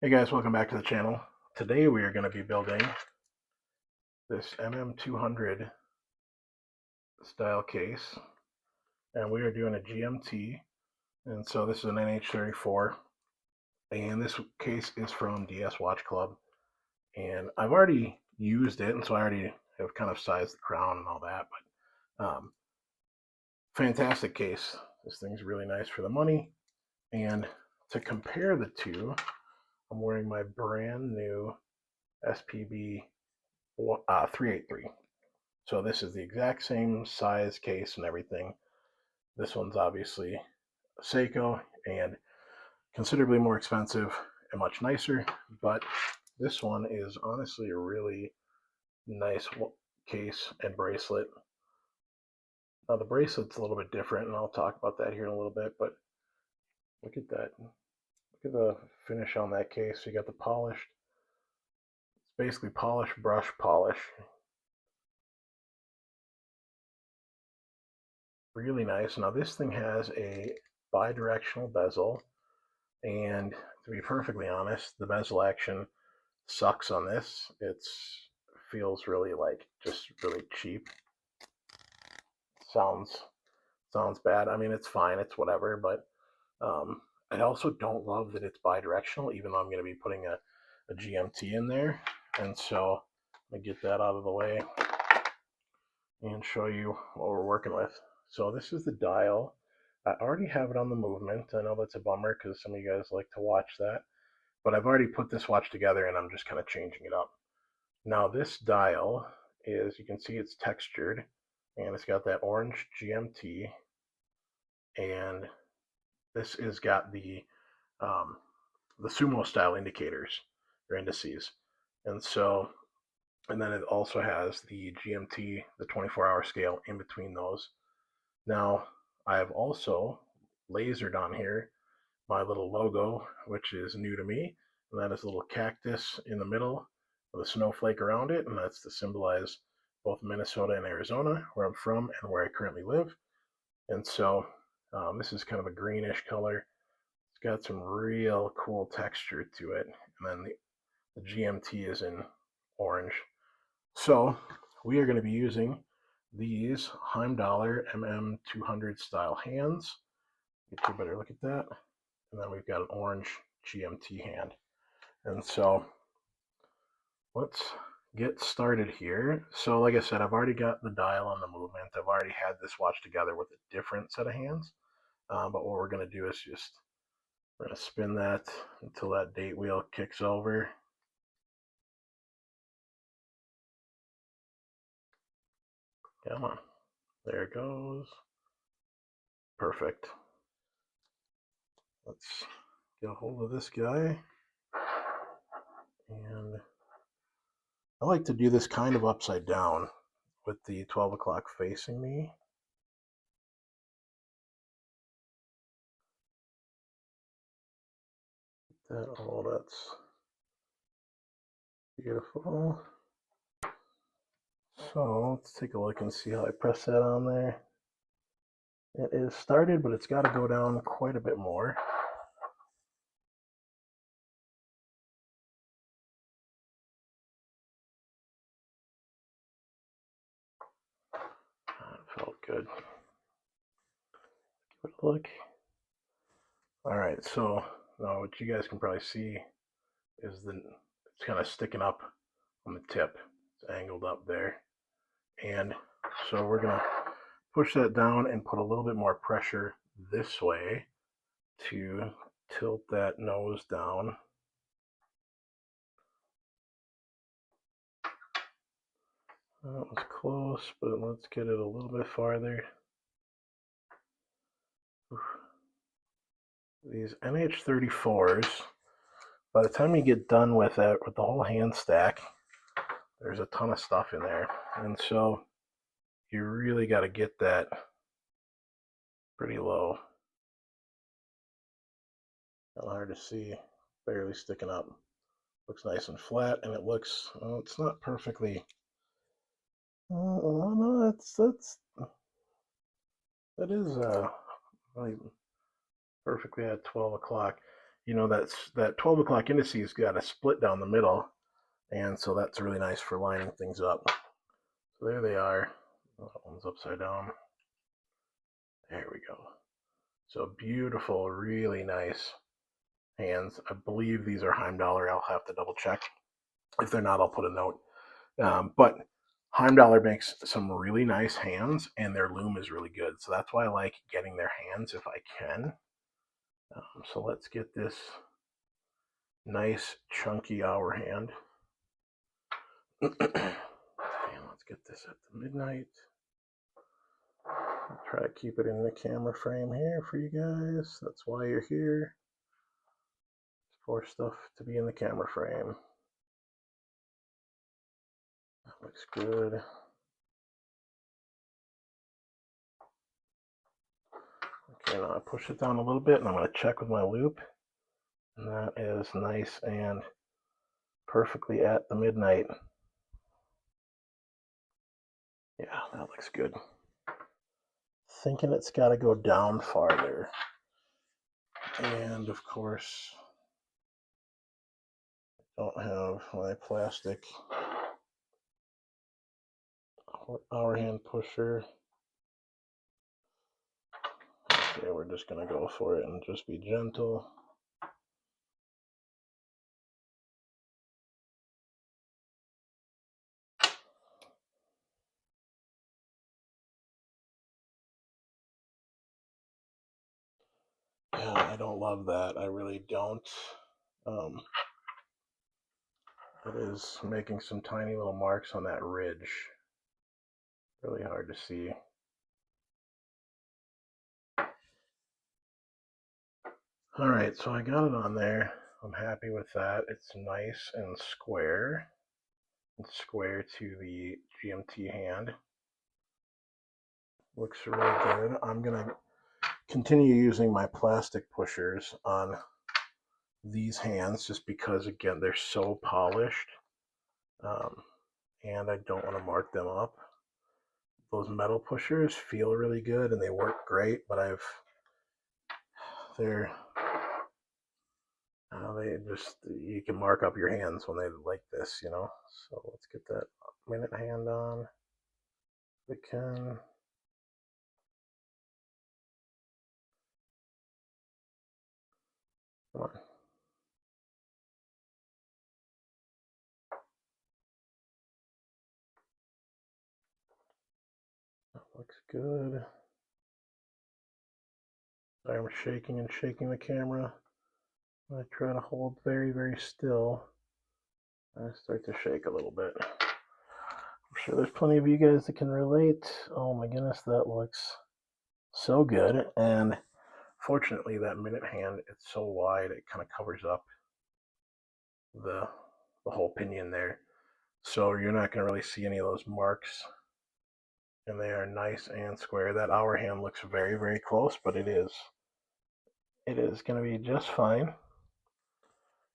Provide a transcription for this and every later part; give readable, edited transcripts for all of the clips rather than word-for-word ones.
Hey guys, welcome back to the channel. Today we are going to be building this mm200 style case, and we are doing a GMT, and so this is an NH34, and this case is from DS Watch Club, and I've already used it, and so I already have kind of sized the crown and all that, but fantastic case. This thing's really nice for the money, and to compare the two, I'm wearing my brand new SPB 383. So this is the exact same size case and everything. This one's obviously Seiko and considerably more expensive and much nicer, but this one is honestly a really nice case and bracelet. Now the bracelet's a little bit different, and I'll talk about that here in a little bit, but look at that. Look at the finish on that case. You got the polished, it's basically polished brush polish. Really nice. Now this thing has a bidirectional bezel, and to be perfectly honest, the bezel action sucks on this. It feels really like just really cheap. Sounds sounds bad. I mean, it's fine, it's whatever, but I also don't love that it's bidirectional, even though I'm going to be putting a GMT in there. And so I'm going to get that out of the way and show you what we're working with. So this is the dial. I already have it on the movement. I know that's a bummer because some of you guys like to watch that, but I've already put this watch together and I'm just kind of changing it up. Now this dial is, you can see it's textured, and it's got that orange GMT, and this has got the sumo style indicators or indices, and so, and then it also has the GMT, the 24-hour scale in between those. Now I have also lasered on here my little logo, which is new to me, and that is a little cactus in the middle with a snowflake around it, and that's to symbolize both Minnesota and Arizona, where I'm from and where I currently live. And so this is kind of a greenish color. It's got some real cool texture to it, and then the GMT is in orange. So we are going to be using these heimdallr mm200 style hands. Get you a better look at that. And then we've got an orange GMT hand. And so let's get started here. So like I said, I've already got the dial on the movement. I've already had this watch together with a different set of hands. But what we're going to do is we're going to spin that until that date wheel kicks over. Come on. There it goes. Perfect. Let's get a hold of this guy. And I like to do this kind of upside down with the 12 o'clock facing me. That's beautiful. So let's take a look and see how I press that on there. It is started, but it's got to go down quite a bit more. That felt good. Give it a look. All right, so now what you guys can probably see is it's kind of sticking up on the tip. It's angled up there. And so we're gonna push that down and put a little bit more pressure this way to tilt that nose down. That was close, but let's get it a little bit farther. These NH34s, by the time you get done with it, with the whole hand stack, there's a ton of stuff in there. And so you really got to get that pretty low. Kind of hard to see, barely sticking up. Looks nice and flat, and it looks, well, it's not perfectly, no, that is like perfectly at 12 o'clock. you know, that 12 o'clock indices got a split down the middle, and so that's really nice for lining things up. So there they are. Oh, that one's upside down. There we go. So beautiful, really nice hands. I believe these are heimdallr. I'll have to double check. If they're not, I'll put a note. But heimdallr makes some really nice hands, and their loom is really good. So that's why I like getting their hands if I can. So let's get this nice chunky hour hand. And let's get this at the midnight. I'll try to keep it in the camera frame here for you guys. That's why you're here. For stuff to be in the camera frame. That looks good. Okay, now I push it down a little bit and I'm going to check with my loop. And that is nice and perfectly at the midnight. Yeah, that looks good. Thinking it's got to go down farther. And of course, I don't have my plastic hour hand pusher. Okay, we're just going to go for it and just be gentle. Yeah, I don't love that. I really don't. It is making some tiny little marks on that ridge. Really hard to see. All right, so I got it on there. I'm happy with that. It's nice and square. It's square to the GMT hand. Looks really good. I'm gonna continue using my plastic pushers on these hands just because, again, they're so polished, and I don't want to mark them up. Those metal pushers feel really good and they work great, but they're they just, you can mark up your hands when they like this, you know. So let's get that minute hand on. We can. Come on. That looks good. I'm shaking and shaking the camera. I try to hold very, very still. I start to shake a little bit. I'm sure there's plenty of you guys that can relate. Oh my goodness, that looks so good. And fortunately, that minute hand, it's so wide, it kind of covers up the whole pinion there. So you're not going to really see any of those marks. And they are nice and square. That hour hand looks very, very close, but it is going to be just fine.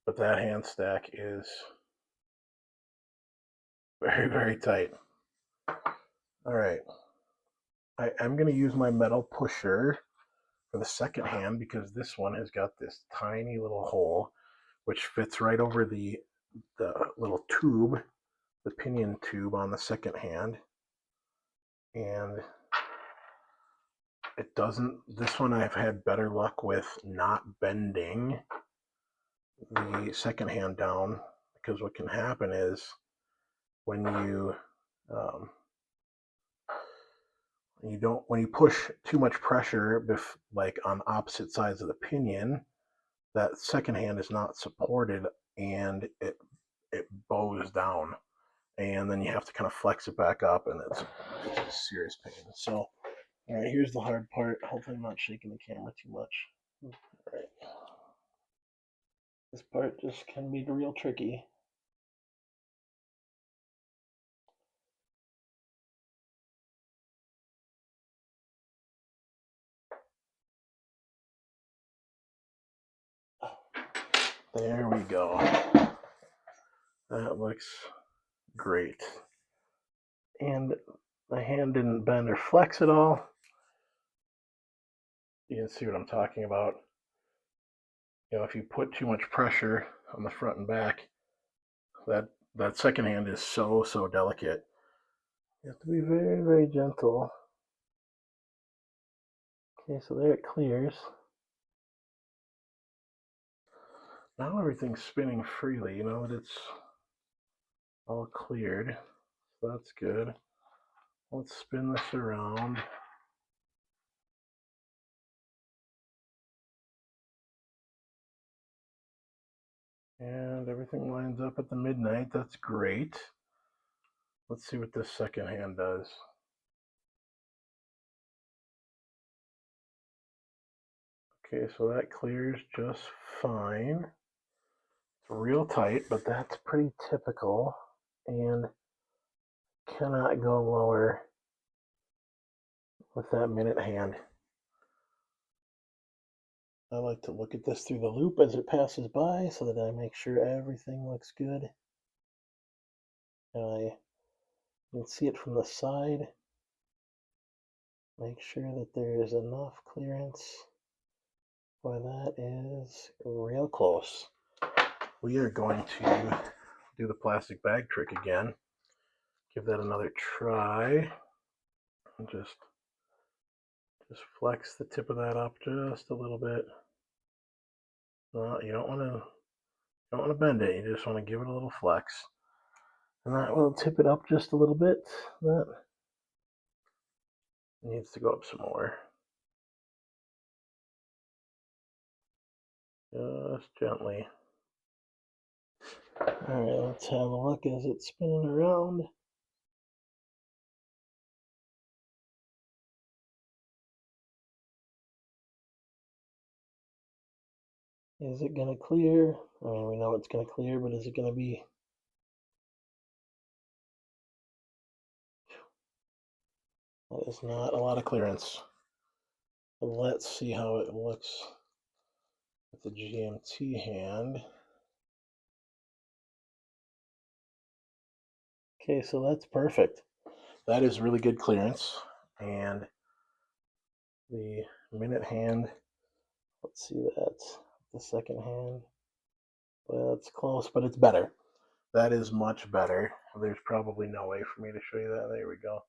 But that hand stack is very, very tight. All right. I'm going to use my metal pusher for the second hand because this one has got this tiny little hole which fits right over the little tube, the pinion tube on the second hand. And it doesn't, this one I've had better luck with not bending the second hand down, because what can happen is when you when you push too much pressure like on opposite sides of the pinion, that second hand is not supported and it bows down, and then you have to kind of flex it back up, and it's a serious pain. So all right, here's the hard part. Hopefully I'm not shaking the camera too much. All right, this part just can be real tricky. There we go. That looks great. And the hand didn't bend or flex at all. You can see what I'm talking about. if you put too much pressure on the front and back, that second hand is so delicate. You have to be very, very gentle. Okay, so there it clears. Now everything's spinning freely, you know that it's all cleared. So that's good. Let's spin this around. And everything lines up at the midnight. That's great. Let's see what this second hand does. Okay, so that clears just fine. It's real tight, but that's pretty typical. And cannot go lower with that minute hand. I like to look at this through the loop as it passes by so that I make sure everything looks good. And I can see it from the side. Make sure that there is enough clearance. Boy, that is real close. We are going to do the plastic bag trick again. Give that another try. And just flex the tip of that up just a little bit. You don't want to bend it. You just want to give it a little flex, and that will tip it up just a little bit. That needs to go up some more. Just gently. All right, let's have a look as it's spinning around. Is it going to clear? I mean, we know it's going to clear, but is it going to be... That is not a lot of clearance. But let's see how it looks with the GMT hand. Okay, so that's perfect. That is really good clearance. And the minute hand, let's see that. The second hand, well, it's close, but it's better. That is much better. There's probably no way for me to show you that. There we go.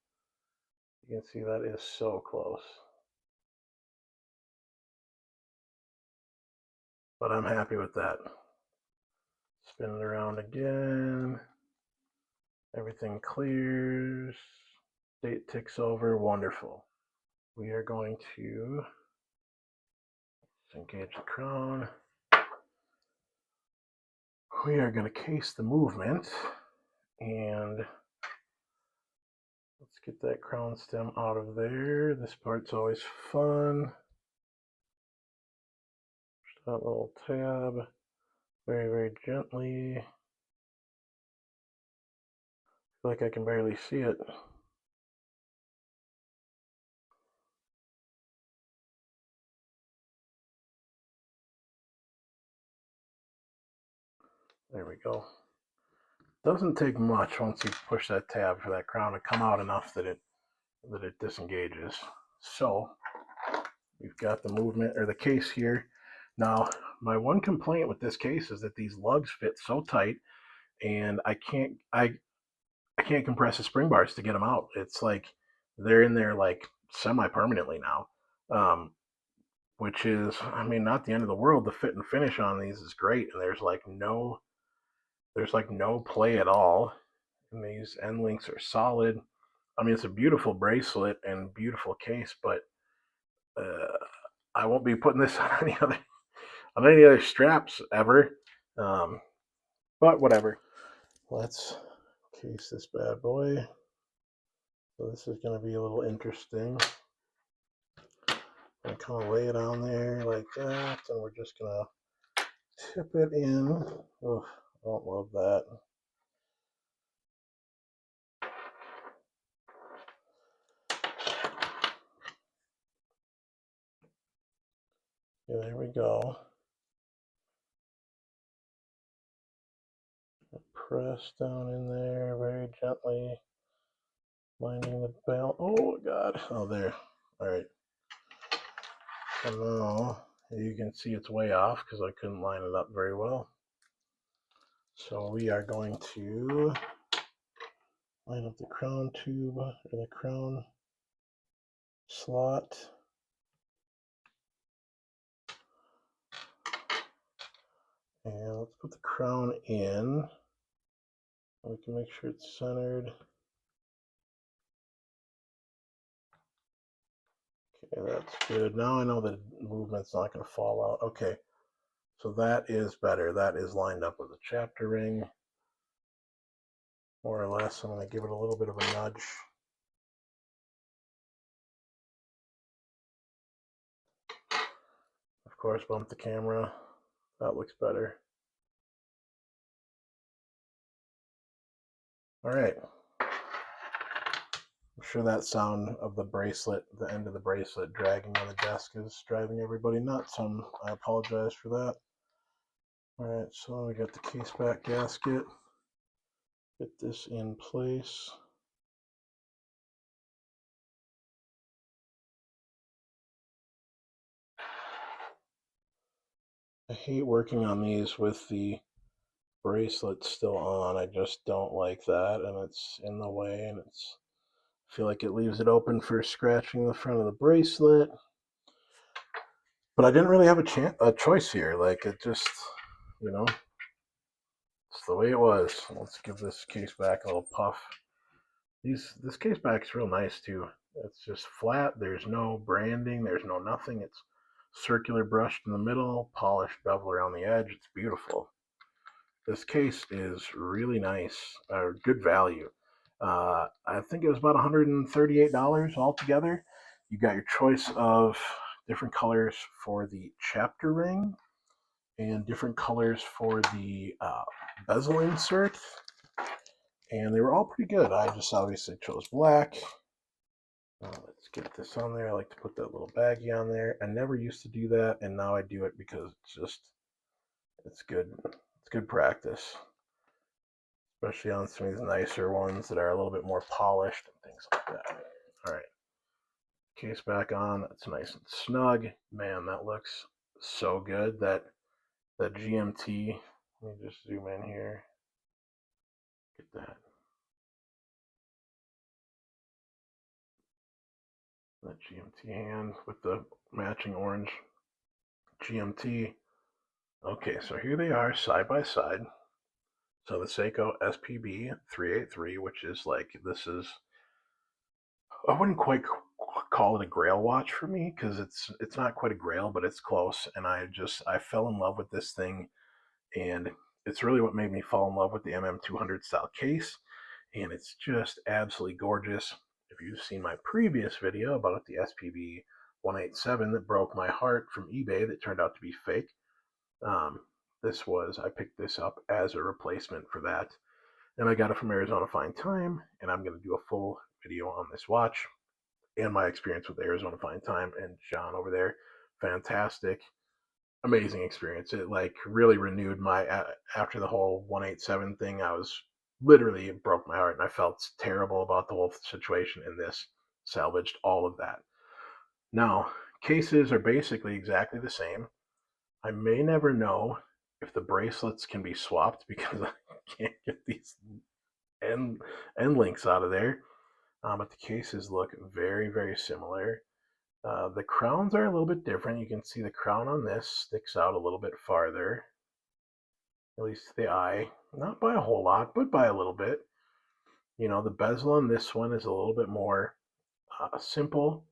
You can see that is so close. But I'm happy with that. Spin it around again. Everything clears. Date ticks over. Wonderful. We are going to engage the crown. We are going to case the movement, and let's get that crown stem out of there. This part's always fun. Just that little tab, very, very gently. I feel like I can barely see it. There we go. Doesn't take much once you push that tab for that crown to come out enough that it disengages. So we've got the movement or the case here. Now, my one complaint with this case is that these lugs fit so tight, and I can't compress the spring bars to get them out. It's like they're in there like semi-permanently now, which is, I mean, not the end of the world. The fit and finish on these is great, and there's like no play at all. And these end links are solid. I mean, it's a beautiful bracelet and beautiful case, but I won't be putting this on any other straps ever. But whatever. Let's case this bad boy. So this is going to be a little interesting. I kind of lay it on there like that, and we're just going to tip it in. Oh, I don't love that. Yeah, there we go. Press down in there very gently, minding the bell. Oh God! Oh, there. All right. So now You can see it's way off because I couldn't line it up very well. So we are going to line up the crown tube or the crown slot. And let's put the crown in. We can make sure it's centered. Okay, that's good. Now I know the movement's not going to fall out. Okay, so that is better. That is lined up with the chapter ring. More or less, I'm going to give it a little bit of a nudge. Of course, bump the camera. That looks better. All right. I'm sure that sound of the bracelet, the end of the bracelet dragging on the desk is driving everybody nuts. I apologize for that. All right, so we got the case back gasket. Get this in place. I hate working on these with the bracelet still on. I just don't like that, and it's in the way, and I feel like it leaves it open for scratching the front of the bracelet. But I didn't really have a choice here. Like, it just, it's the way it was. Let's give this case back a little puff. This case back is real nice too. It's just flat. There's no branding. There's no nothing. It's circular brushed in the middle, polished bevel around the edge. It's beautiful. This case is really nice. Good value. I think it was about $138 altogether. You got your choice of different colors for the chapter ring and different colors for the bezel insert. And they were all pretty good. I just obviously chose black. Let's get this on there. I like to put that little baggie on there. I never used to do that, and now I do it because it's good. It's good practice, especially on some of these nicer ones that are a little bit more polished and things like that. All right, case back on. That's nice and snug. Man, that looks so good. That GMT. Let me just zoom in here. Get that. That GMT hand with the matching orange GMT. Okay, so here they are side by side. So the Seiko SPB 383, which is like, this is, I wouldn't quite call it a grail watch for me because it's not quite a grail, but it's close. And I fell in love with this thing, and it's really what made me fall in love with the mm200 style case. And it's just absolutely gorgeous. If you've seen my previous video about the SPB 187 that broke my heart from eBay that turned out to be fake, I picked this up as a replacement for that. And I got it from Arizona Fine Time, and I'm going to do a full video on this watch and my experience with Arizona Fine Time and John over there. Fantastic, amazing experience. It like really renewed after the whole 187 thing. I was literally, it broke my heart, and I felt terrible about the whole situation. And this salvaged all of that. Now, cases are basically exactly the same. I may never know if the bracelets can be swapped because I can't get these end links out of there. But the cases look very, very similar. The crowns are a little bit different. You can see the crown on this sticks out a little bit farther, at least to the eye. Not by a whole lot, but by a little bit. The bezel on this one is a little bit more simple.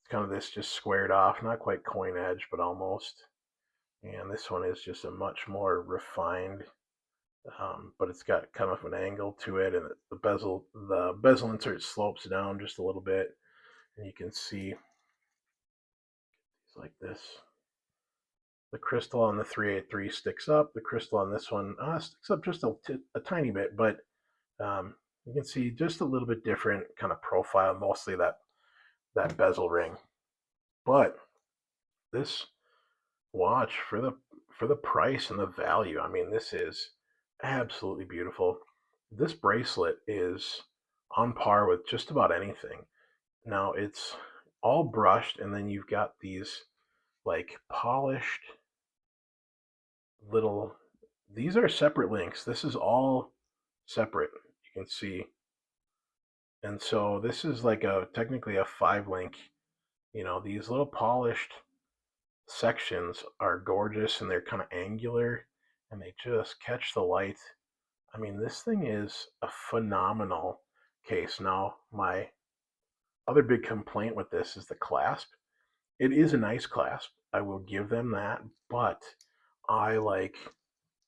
It's kind of this just squared off, not quite coin edge, but almost. And this one is just a much more refined, but it's got kind of an angle to it, and the bezel insert slopes down just a little bit, and you can see it's like this. The crystal on the 383 sticks up. The crystal on this one sticks up just a tiny bit, but you can see just a little bit different kind of profile, mostly that bezel ring. But this watch, for the price and the value, I mean, this is absolutely beautiful. This bracelet is on par with just about anything. Now, it's all brushed, and then you've got these like polished little, these are separate links. This is all separate, you can see. And so this is like technically a 5 link. You know, these little polished sections are gorgeous and they're kind of angular and they just catch the light. I mean, this thing is a phenomenal case. Now, my other big complaint with this is the clasp. It is a nice clasp. I will give them that, but I like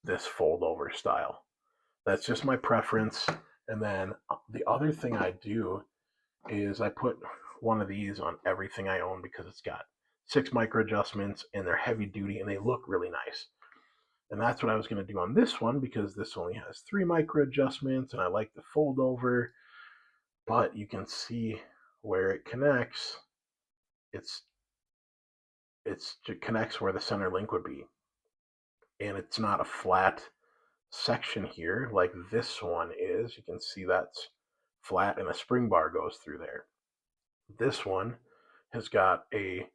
this fold over style. That's just my preference. And then the other thing I do is I put one of these on everything I own because it's got 6 micro adjustments and they're heavy duty and they look really nice. And that's what I was going to do on this one because this only has 3 micro adjustments and I like the fold over. But you can see where it connects. It connects where the center link would be. And it's not a flat section here like this one is. You can see that's flat and a spring bar goes through there. This one has got a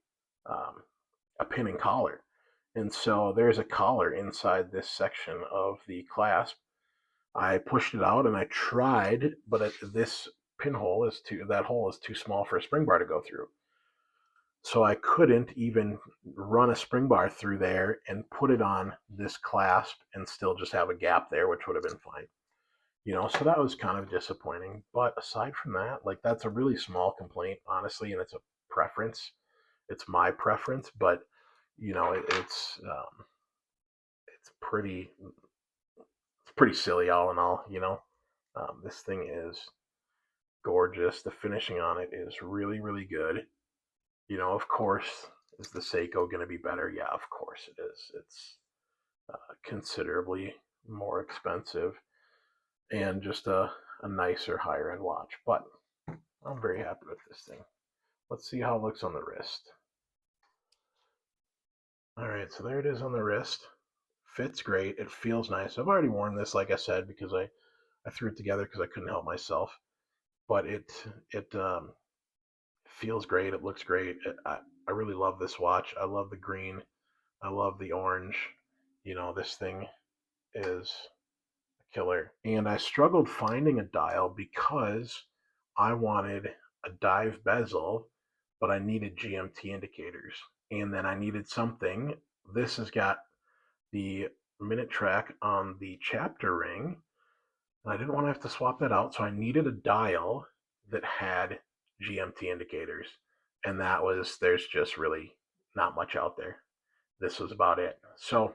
pin and collar. And so there's a collar inside this section of the clasp. I pushed it out and I tried, but this pinhole is that hole is too small for a spring bar to go through. So I couldn't even run a spring bar through there and put it on this clasp and still just have a gap there, which would have been fine. You know, so that was kind of disappointing. But aside from that, like that's a really small complaint, honestly, and it's a preference. It's my preference, but you know, it's pretty silly all in all. You know, this thing is gorgeous. The finishing on it is really, really good. You know, of course, is the Seiko going to be better? Yeah, of course it is. It's considerably more expensive and just a nicer, higher end watch. But I'm very happy with this thing. Let's see how it looks on the wrist. All right, so there it is on the wrist. Fits great. It feels nice. I've already worn this, like I said, because I threw it together because I couldn't help myself. But it feels great. It looks great. I really love this watch. I love the green. I love the orange. You know, this thing is a killer. And I struggled finding a dial because I wanted a dive bezel, but I needed GMT indicators. And then I needed something. This has got the minute track on the chapter ring. And I didn't want to have to swap that out, so I needed a dial that had GMT indicators. And there's just really not much out there. This was about it. So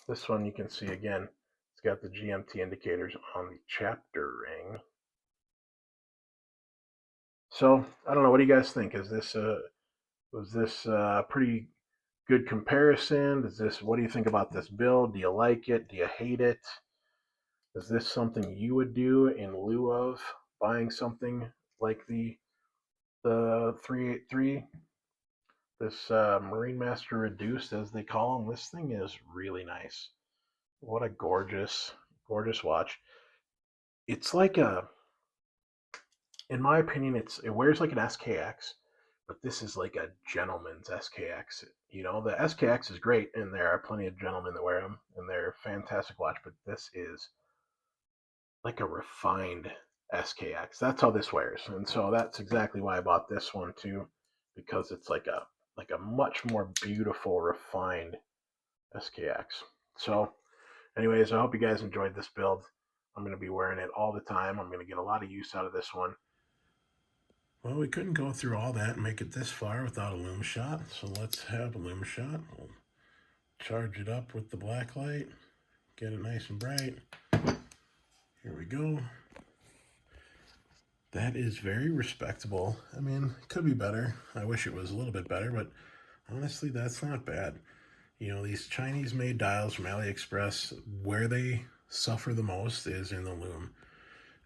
this one you can see again, it's got the GMT indicators on the chapter ring. So I don't know, what do you guys think? Was this a pretty good comparison? What do you think about this build? Do you like it? Do you hate it? Is this something you would do in lieu of buying something like the 383? This Marine Master Reduced, as they call them. This thing is really nice. What a gorgeous, gorgeous watch. It's like in my opinion, it wears like an SKX, but this is like a gentleman's SKX. You know, the SKX is great, and there are plenty of gentlemen that wear them, and they're a fantastic watch, but this is like a refined SKX. That's how this wears. And so that's exactly why I bought this one too, because it's like a much more beautiful, refined SKX. So anyways, I hope you guys enjoyed this build. I'm going to be wearing it all the time. I'm going to get a lot of use out of this one. Well, we couldn't go through all that and make it this far without a lume shot. So let's have a lume shot. We'll charge it up with the black light, get it nice and bright. Here we go. That is very respectable. I mean, it could be better. I wish it was a little bit better, but honestly, that's not bad. You know, these Chinese-made dials from AliExpress, where they suffer the most is in the lume.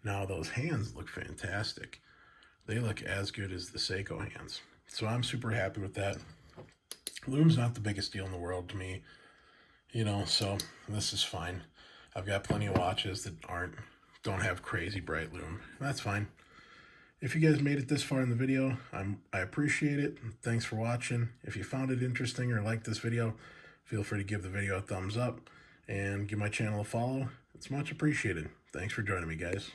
Now, those hands look fantastic. They look as good as the Seiko hands. So I'm super happy with that. Lume's not the biggest deal in the world to me, you know, so this is fine. I've got plenty of watches that don't have crazy bright lume. That's fine. If you guys made it this far in the video, I appreciate it. Thanks for watching. If you found it interesting or liked this video, feel free to give the video a thumbs up and give my channel a follow. It's much appreciated. Thanks for joining me, guys.